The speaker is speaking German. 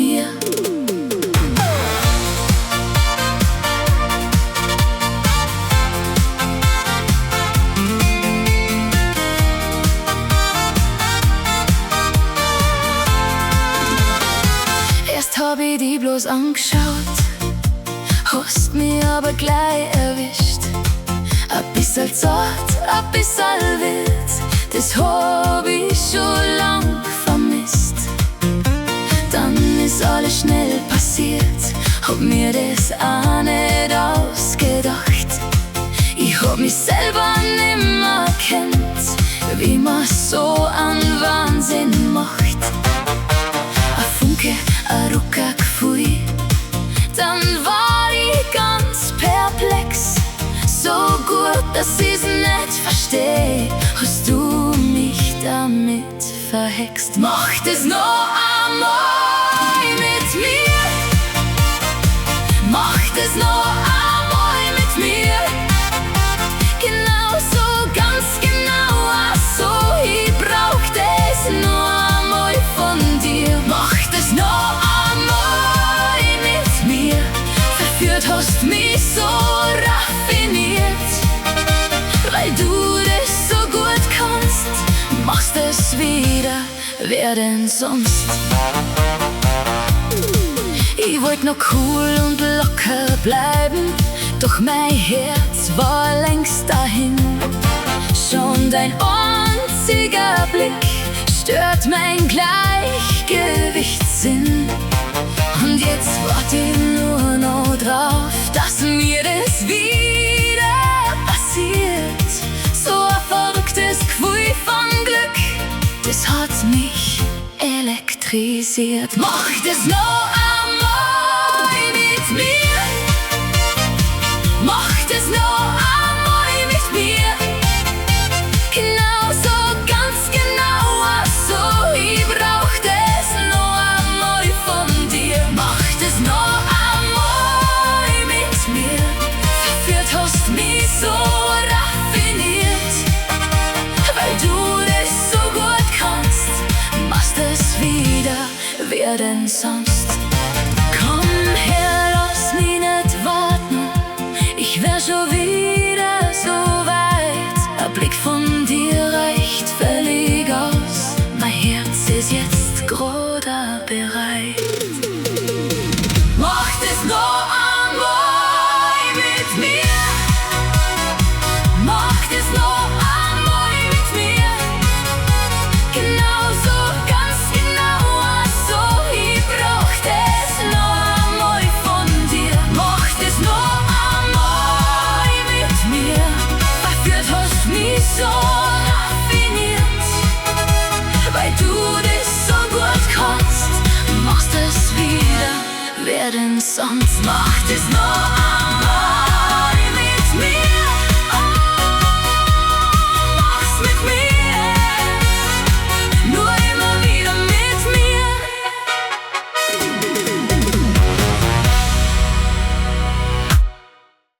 mir. Erst hab ich die bloß angeschaut, hast mich aber gleich erwischt. Ein bisschen zart, ein bisschen wild, das hab ich schon lang vermisst. Dann ist alles schnell passiert, hab mir das auch nicht ausgedacht. Ich hab mich selber nimmer kennt, wie man so einen Wahnsinn macht. Ein Funke, ein Ruck, ein Gefühl, dann war ich ganz perplex. So gut, dass ich's nicht versteh, hast du mich damit verhext. Mach das noch einmal mit mir, mach das noch einmal mit mir. Genau so, ganz genau so, ich brauch das noch einmal von dir. Mach das noch einmal mit mir, verführt hast mich so raffiniert. Weil du das so gut kannst, machst es wieder, wer denn sonst? Ich wollt noch cool und locker bleiben, doch mein Herz war längst dahin. Schon dein einziger Blick stört mein Gleichgewichtssinn. Und jetzt wart ich nur noch drauf, dass mir das wieder passiert. So ein verrücktes Gefühl von Glück, das hat mich elektrisiert. Mach das noch einmal mit mir, mach das noch einmal mit mir. Genau so, ganz genau so, ich brauch das noch einmal von dir. Mach das noch einmal mit mir, verführt hast mich so raffiniert. Weil du das so gut kannst, machst es wieder, wer denn sonst? Komm her, lass mich nicht warten, ich wär schon wieder so weit. Ein Blick von dir reicht völlig aus, mein Herz ist jetzt grad bereit. Mach das noch einmal mit mir, mach das noch einmal mit mir. Genau so, ganz genau so, ich brauch das noch einmal von dir. Mach das noch einmal mit mir, verführt hast mich so raffiniert. Weil du das so gut kannst, machst es wieder, wer denn sonst? Mach das noch einmal.